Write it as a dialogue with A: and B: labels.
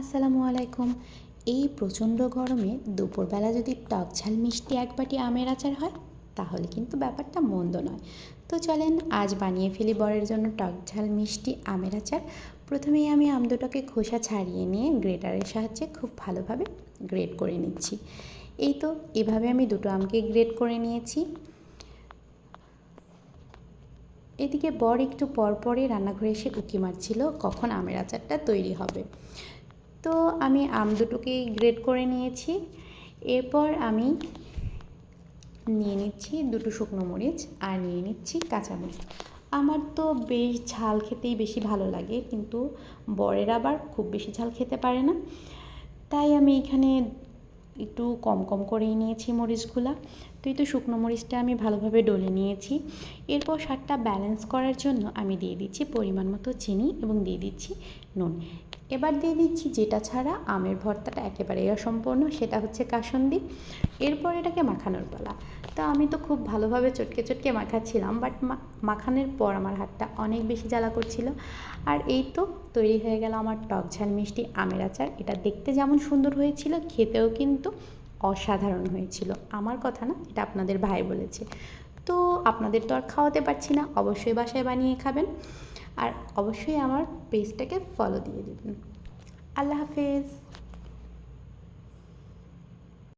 A: আসসালামু আলাইকুম। এই প্রচণ্ড গরমে দুপুরবেলা যদি টক ঝাল মিষ্টি এক বাটি আমের আচার হয় তাহলে কিন্তু ব্যাপারটা মন্দ নয়। তো চলেন আজ বানিয়ে ফেলি বরের জন্য টক ঝাল মিষ্টি আমের আচার। প্রথমেই আমি আম দুটোকে খোসা ছাড়িয়ে নিয়ে গ্রেটারের সাহায্যে খুব ভালোভাবে গ্রেট করে নিচ্ছি। এই তো এভাবে আমি দুটো আমকে গ্রেট করে নিয়েছি। এদিকে বর একটু পরপরই রান্নাঘরে এসে উঁকি মারছিল কখন আমের আচারটা তৈরি হবে। তো আমি আম দুটোকেই গ্রেট করে নিয়েছি। এরপর আমি নিয়ে নিচ্ছি দুটো শুকনো মরিচ আর নিয়ে নিচ্ছি কাঁচামরিচ। আমার তো বেশ ঝাল খেতেই বেশি ভালো লাগে, কিন্তু বরের আবার খুব বেশি ঝাল খেতে পারে না, তাই আমি এখানে একটু কম কম করেই নিয়েছি মরিচগুলা। তো এই তো শুকনো মরিচটা আমি ভালোভাবে ডলে নিয়েছি। এরপর স্বাদটা ব্যালেন্স করার জন্য আমি দিয়ে দিচ্ছি পরিমাণ মতো চিনি এবং দিয়ে দিচ্ছি নুন। এবার দিয়ে দিচ্ছি যেটা ছাড়া আমের ভর্তাটা একেবারেই অসম্পূর্ণ, সেটা হচ্ছে কাসুন্দি। এরপর এটাকে মাখানোর পালা। তা আমি তো খুব ভালোভাবে চটকে চটকে মাখাচ্ছিলাম, বাট মাখানোর পর আমার হাতটা অনেক বেশি জ্বালা করছিল। আর এই তো তৈরি হয়ে গেল আমার টক ঝাল মিষ্টি আমের আচার। এটা দেখতে যেমন সুন্দর হয়েছিল, খেতেও কিন্তু অসাধারণ হয়েছিল। আমার কথা না, এটা আপনাদের ভাই বলেছে। তো আপনাদের তো আর খাওয়াতে পারছি না, অবশ্যই বাসায় বানিয়ে খাবেন। আর অবশ্যই আমার পেজটাকে ফলো দিয়ে দেবেন। আল্লাহ হাফেজ।